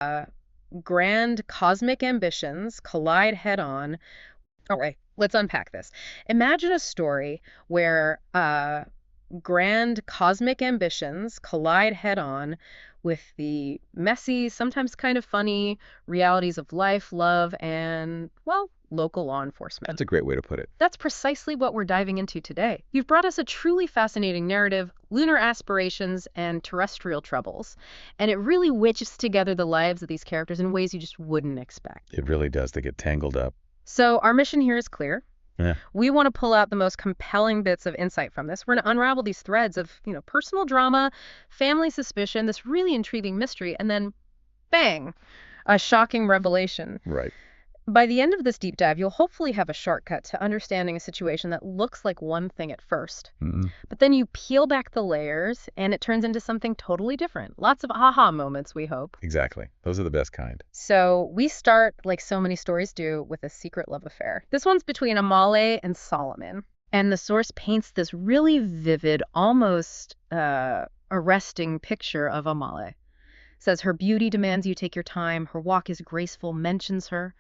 Uh, Grand cosmic ambitions collide head-on. All right, let's unpack this. Imagine a story where grand cosmic ambitions collide head-on with the messy, sometimes kind of funny realities of life, love, and, well, local law enforcement. That's a great way to put it. That's precisely what we're diving into today. You've brought us a truly fascinating narrative, lunar aspirations, and terrestrial troubles. And it really wedges together the lives of these characters in ways you just wouldn't expect. It really does. They get tangled up. So our mission here is clear. Yeah. We want to pull out the most compelling bits of insight from this. We're going to unravel these threads of, personal drama, family suspicion, this really intriguing mystery, and then, bang, a shocking revelation. Right. By the end of this deep dive, you'll hopefully have a shortcut to understanding a situation that looks like one thing at first. But then you peel back the layers, and it turns into something totally different. Lots of aha moments, we hope. Exactly. Those are the best kind. So we start, like so many stories do, with a secret love affair. This one's between Amahle and Solomon. And the source paints this really vivid, almost arresting picture of Amahle. Says her beauty demands you take your time, her walk is graceful, mentions her.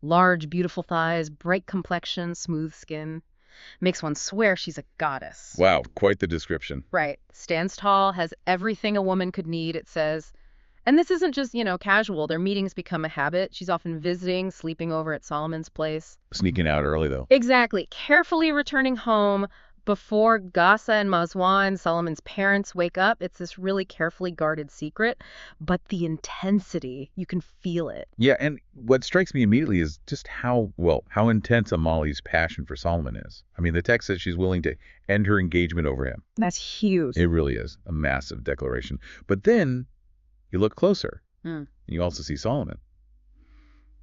Large, beautiful thighs, bright complexion, smooth skin. Makes one swear she's a goddess. Wow, quite the description. Right. Stands tall, has everything a woman could need, it says. And this isn't just, casual. Their meetings become a habit. She's often visiting, sleeping over at Solomon's place. Sneaking out early, though. Exactly. Carefully returning home before Gasa and Mazwan, Solomon's parents, wake up. It's this really carefully guarded secret, but the intensity, you can feel it. Yeah, and what strikes me immediately is just how intense Amale's passion for Solomon is. I mean, the text says she's willing to end her engagement over him. That's huge. It really is a massive declaration. But then you look closer, and you also see Solomon.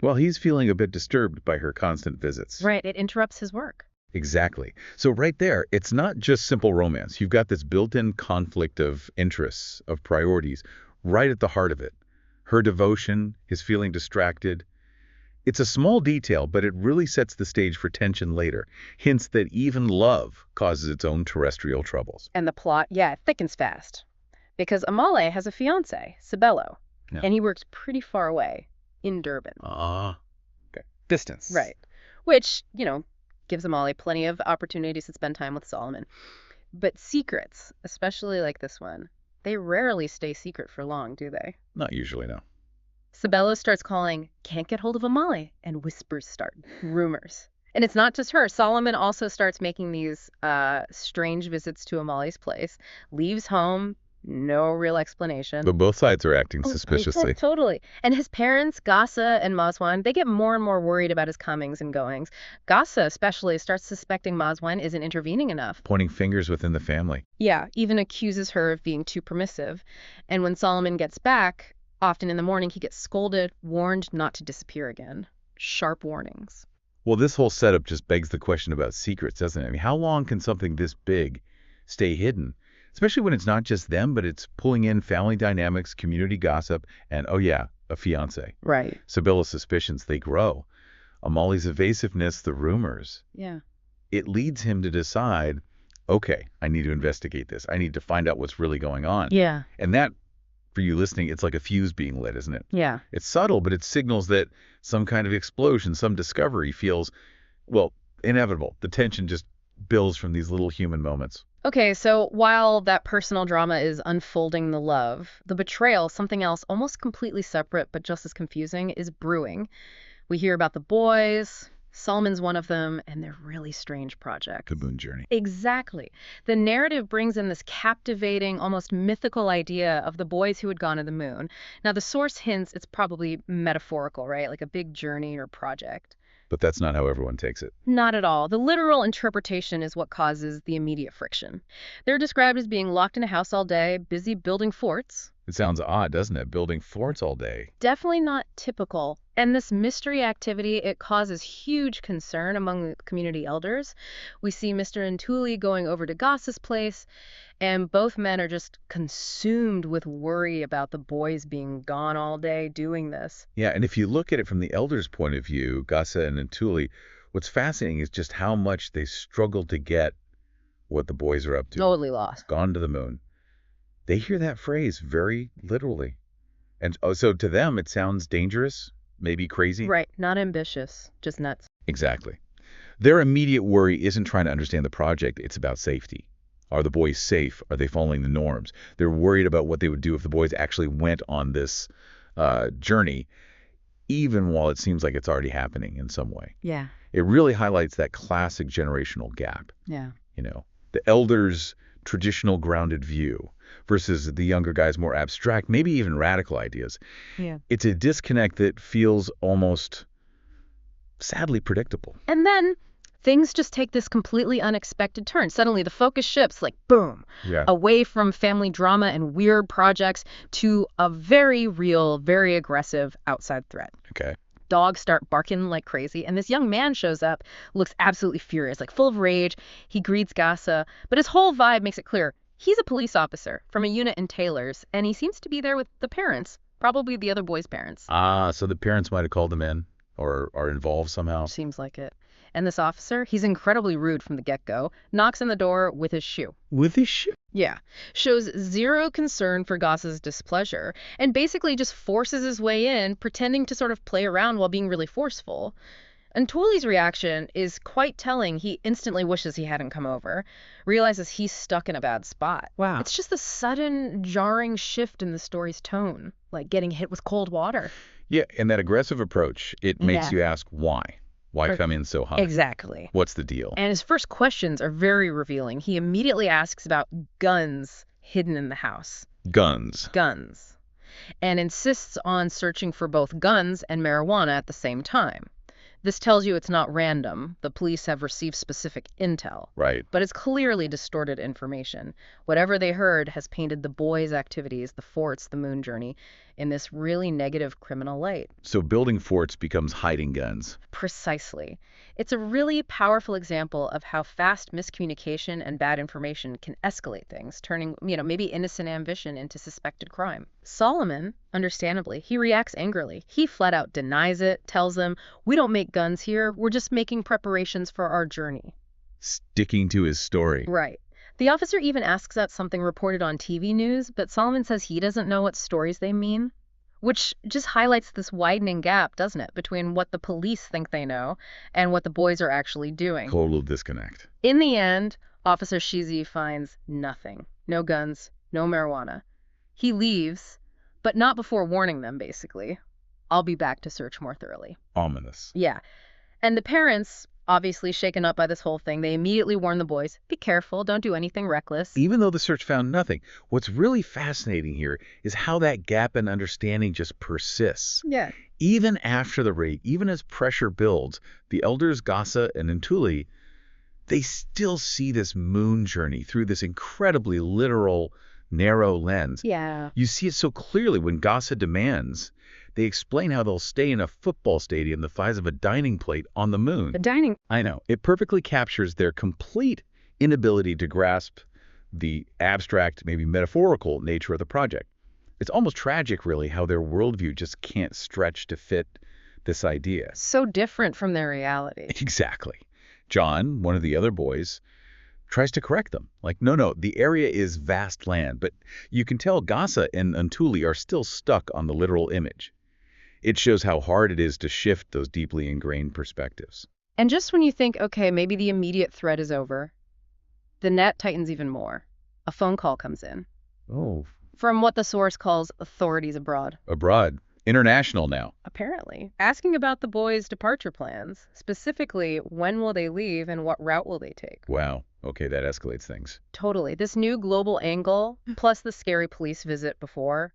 Well, he's feeling a bit disturbed by her constant visits. Right, it interrupts his work. Exactly. So right there, it's not just simple romance. You've got this built-in conflict of interests, of priorities, right at the heart of it. Her devotion, his feeling distracted. It's a small detail, but it really sets the stage for tension later. Hints that even love causes its own terrestrial troubles. And the plot, it thickens fast. Because Amahle has a fiancé, Sibello, and he works pretty far away, in Durban. Okay. Distance. Right. Which, gives Amahle plenty of opportunities to spend time with Solomon. But secrets, especially like this one, they rarely stay secret for long, do they? Not usually, no. Sibello starts calling, can't get hold of Amahle, and whispers start, rumors. And it's not just her. Solomon also starts making these strange visits to Amale's place, leaves home, no real explanation. But both sides are acting suspiciously. Totally. And his parents, Gasa and Mazwan, they get more and more worried about his comings and goings. Gasa especially starts suspecting Mazwan isn't intervening enough. Pointing fingers within the family. Yeah, even accuses her of being too permissive. And when Solomon gets back, often in the morning, he gets scolded, warned not to disappear again. Sharp warnings. Well, this whole setup just begs the question about secrets, doesn't it? I mean, how long can something this big stay hidden? Especially when it's not just them, but it's pulling in family dynamics, community gossip, and, a fiancé. Right. Sibello's suspicions, they grow. Amale's evasiveness, the rumors. Yeah. It leads him to decide, okay, I need to investigate this. I need to find out what's really going on. Yeah. And that, for you listening, it's like a fuse being lit, isn't it? Yeah. It's subtle, but it signals that some kind of explosion, some discovery feels, inevitable. The tension just builds from these little human moments. Okay, so while that personal drama is unfolding the love, the betrayal, something else almost completely separate but just as confusing, is brewing. We hear about the boys, Solomon's one of them, and their really strange project. The moon journey. Exactly. The narrative brings in this captivating, almost mythical idea of the boys who had gone to the moon. Now, the source hints it's probably metaphorical, right? Like a big journey or project. But that's not how everyone takes it. Not at all. The literal interpretation is what causes the immediate friction. They're described as being locked in a house all day, busy building forts. It sounds odd, doesn't it? Building forts all day. Definitely not typical. And this mystery activity, it causes huge concern among the community elders. We see Mr. Ntuli going over to Gasa's place, and both men are just consumed with worry about the boys being gone all day doing this. Yeah, and if you look at it from the elders' point of view, Gasa and Ntuli, what's fascinating is just how much they struggle to get what the boys are up to. Totally lost. Gone to the moon. They hear that phrase very literally. And so to them, it sounds dangerous, maybe crazy. Right, not ambitious, just nuts. Exactly. Their immediate worry isn't trying to understand the project, it's about safety. Are the boys safe? Are they following the norms? They're worried about what they would do if the boys actually went on this journey, even while it seems like it's already happening in some way. Yeah. It really highlights that classic generational gap. Yeah. You know, the elders' traditional grounded view versus the younger guys' more abstract, maybe even radical ideas. Yeah. It's a disconnect that feels almost sadly predictable. And then things just take this completely unexpected turn. Suddenly the focus shifts, like boom, Yeah. away from family drama and weird projects to a very real, very aggressive outside threat. Okay. Dogs start barking like crazy, and this young man shows up, looks absolutely furious, like full of rage. He greets Gasa, but his whole vibe makes it clear he's a police officer from a unit in Taylor's, and he seems to be there with the parents, probably the other boys' parents. So the parents might have called them in or are involved somehow. Seems like it. And this officer, he's incredibly rude from the get-go, knocks on the door with his shoe. With his shit? Yeah, shows zero concern for Goss's displeasure, and basically just forces his way in, pretending to sort of play around while being really forceful. And Tully's reaction is quite telling. He instantly wishes he hadn't come over, realizes he's stuck in a bad spot. Wow. It's just the sudden, jarring shift in the story's tone, like getting hit with cold water. Yeah, and that aggressive approach, it makes Yeah. you ask why. Why come in so hot? Exactly. What's the deal? And his first questions are very revealing. He immediately asks about guns hidden in the house. Guns. Guns. And insists on searching for both guns and marijuana at the same time. This tells you it's not random. The police have received specific intel. Right. But it's clearly distorted information. Whatever they heard has painted the boys' activities, the forts, the moon journey, in this really negative criminal light. So building forts becomes hiding guns. Precisely. It's a really powerful example of how fast miscommunication and bad information can escalate things, turning, maybe innocent ambition into suspected crime. Solomon, understandably, he reacts angrily. He flat out denies it, tells them, "We don't make guns here. We're just making preparations for our journey." Sticking to his story. Right. The officer even asks about something reported on TV news, but Solomon says he doesn't know what stories they mean. Which just highlights this widening gap, doesn't it, between what the police think they know and what the boys are actually doing. Total disconnect. In the end, Officer Shizi finds nothing. No guns, no marijuana. He leaves, but not before warning them, basically. "I'll be back to search more thoroughly." Ominous. Yeah. And the parents, obviously shaken up by this whole thing, they immediately warn the boys, "Be careful, don't do anything reckless." Even though the search found nothing, what's really fascinating here is how that gap in understanding just persists. Yeah. Even after the raid, even as pressure builds, the elders Gasa and Ntuli, they still see this moon journey through this incredibly literal, narrow lens. Yeah. You see it so clearly when Gasa demands. They explain how they'll stay in a football stadium the size of a dining plate on the moon. The dining... I know. It perfectly captures their complete inability to grasp the abstract, maybe metaphorical nature of the project. It's almost tragic, really, how their worldview just can't stretch to fit this idea. So different from their reality. Exactly. John, one of the other boys, tries to correct them. Like, no, the area is vast land, but you can tell Gasa and Ntuli are still stuck on the literal image. It shows how hard it is to shift those deeply ingrained perspectives. And just when you think, okay, maybe the immediate threat is over, the net tightens even more. A phone call comes in Oh. from what the source calls authorities abroad. Abroad. International now. Apparently, asking about the boys' departure plans. Specifically, when will they leave and what route will they take? Wow. Okay, that escalates things. Totally. This new global angle, plus the scary police visit before,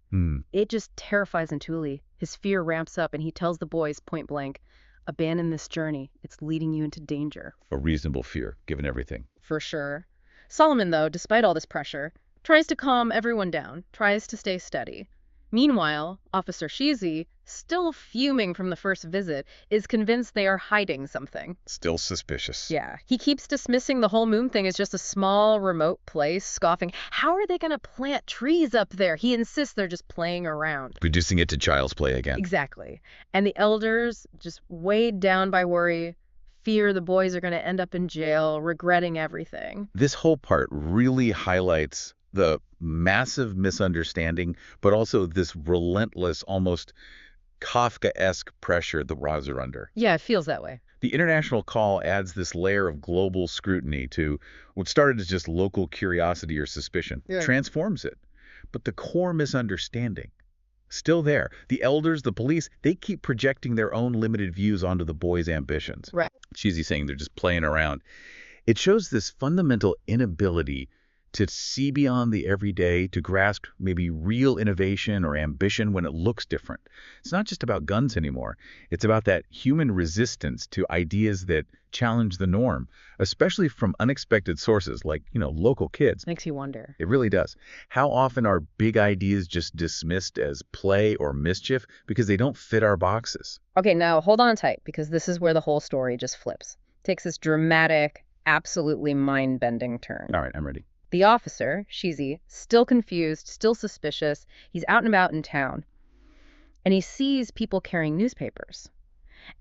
it just terrifies Ntuli. His fear ramps up and he tells the boys point blank, "Abandon this journey. It's leading you into danger." A reasonable fear, given everything. For sure. Solomon, though, despite all this pressure, tries to calm everyone down, tries to stay steady. Meanwhile, Officer Shizi, still fuming from the first visit, is convinced they are hiding something. Still suspicious. Yeah. He keeps dismissing the whole moon thing as just a small, remote place, scoffing, "How are they going to plant trees up there?" He insists they're just playing around. Reducing it to child's play again. Exactly. And the elders, just weighed down by worry, fear the boys are going to end up in jail, regretting everything. This whole part really highlights The massive misunderstanding, but also this relentless, almost Kafkaesque pressure the wives are under. Yeah, it feels that way. The international call adds this layer of global scrutiny to what started as just local curiosity or suspicion, Yeah. transforms it. But the core misunderstanding, still there. The elders, the police, they keep projecting their own limited views onto the boys' ambitions. Right. Cheesy saying they're just playing around. It shows this fundamental inability to see beyond the everyday, to grasp maybe real innovation or ambition when it looks different. It's not just about guns anymore. It's about that human resistance to ideas that challenge the norm, especially from unexpected sources like, local kids. Makes you wonder. It really does. How often are big ideas just dismissed as play or mischief because they don't fit our boxes? Okay, now hold on tight, because this is where the whole story just flips. Takes this dramatic, absolutely mind-bending turn. All right, I'm ready. The officer, Shizi, still confused, still suspicious. He's out and about in town. And he sees people carrying newspapers.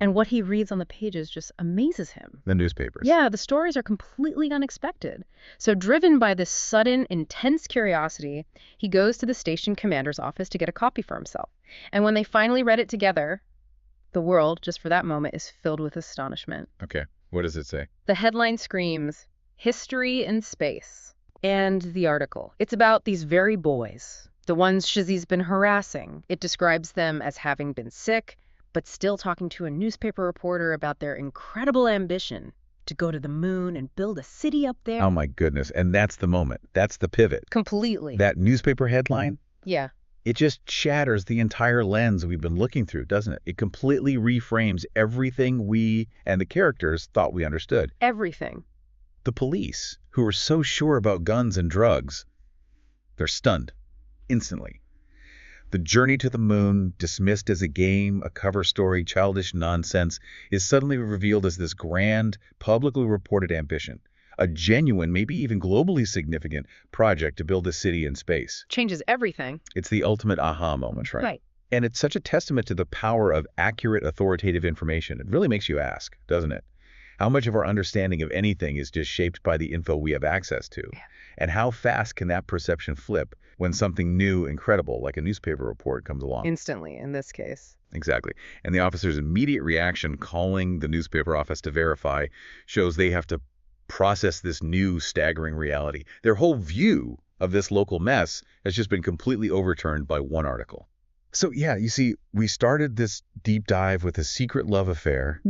And what he reads on the pages just amazes him. The newspapers. Yeah, the stories are completely unexpected. So driven by this sudden, intense curiosity, he goes to the station commander's office to get a copy for himself. And when they finally read it together, the world, just for that moment, is filled with astonishment. Okay, what does it say? The headline screams, "History in Space." And the article. It's about these very boys, the ones Shizi's been harassing. It describes them as having been sick, but still talking to a newspaper reporter about their incredible ambition to go to the moon and build a city up there. Oh my goodness, and that's the moment. That's the pivot. Completely. That newspaper headline, Yeah. it just shatters the entire lens we've been looking through, doesn't it? It completely reframes everything we and the characters thought we understood. Everything. The police, who were so sure about guns and drugs, they're stunned instantly. The journey to the moon, dismissed as a game, a cover story, childish nonsense, is suddenly revealed as this grand, publicly reported ambition, a genuine, maybe even globally significant project to build a city in space. Changes everything. It's the ultimate aha moment, right? Right. And it's such a testament to the power of accurate, authoritative information. It really makes you ask, doesn't it? How much of our understanding of anything is just shaped by the info we have access to? Yeah. And how fast can that perception flip when something new, incredible, like a newspaper report comes along? Instantly, in this case. Exactly. And the officer's immediate reaction, calling the newspaper office to verify, shows they have to process this new, staggering reality. Their whole view of this local mess has just been completely overturned by one article. So yeah, you see, we started this deep dive with a secret love affair,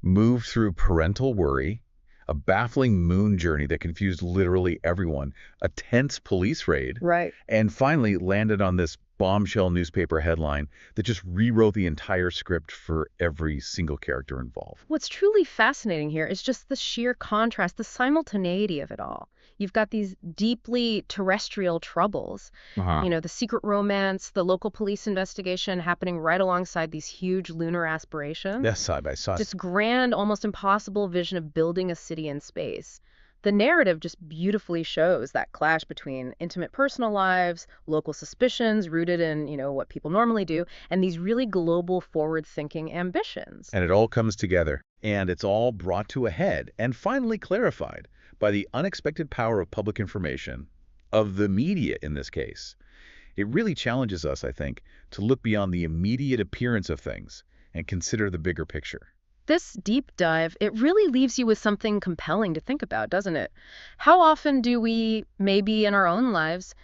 moved through parental worry, a baffling moon journey that confused literally everyone, a tense police raid, Right. and finally landed on this bombshell newspaper headline that just rewrote the entire script for every single character involved. What's truly fascinating here is just the sheer contrast, the simultaneity of it all. You've got these deeply terrestrial troubles, the secret romance, the local police investigation happening right alongside these huge lunar aspirations. Yes, side by side. This grand, almost impossible vision of building a city in space. The narrative just beautifully shows that clash between intimate personal lives, local suspicions rooted in, what people normally do, and these really global forward-thinking ambitions. And it all comes together. And it's all brought to a head and finally clarified by the unexpected power of public information, of the media in this case. It really challenges us, I think, to look beyond the immediate appearance of things and consider the bigger picture. This deep dive, it really leaves you with something compelling to think about, doesn't it? How often do we, maybe in our own lives,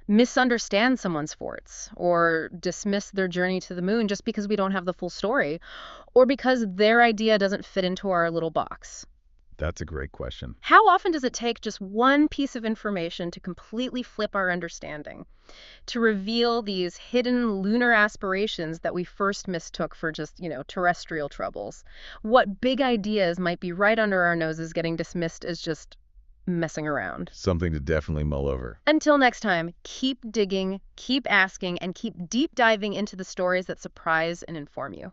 misunderstand someone's forts or dismiss their journey to the moon just because we don't have the full story or because their idea doesn't fit into our little box? That's a great question. How often does it take just one piece of information to completely flip our understanding, to reveal these hidden lunar aspirations that we first mistook for just, terrestrial troubles? What big ideas might be right under our noses getting dismissed as just messing around? Something to definitely mull over. Until next time, keep digging, keep asking, and keep deep diving into the stories that surprise and inform you.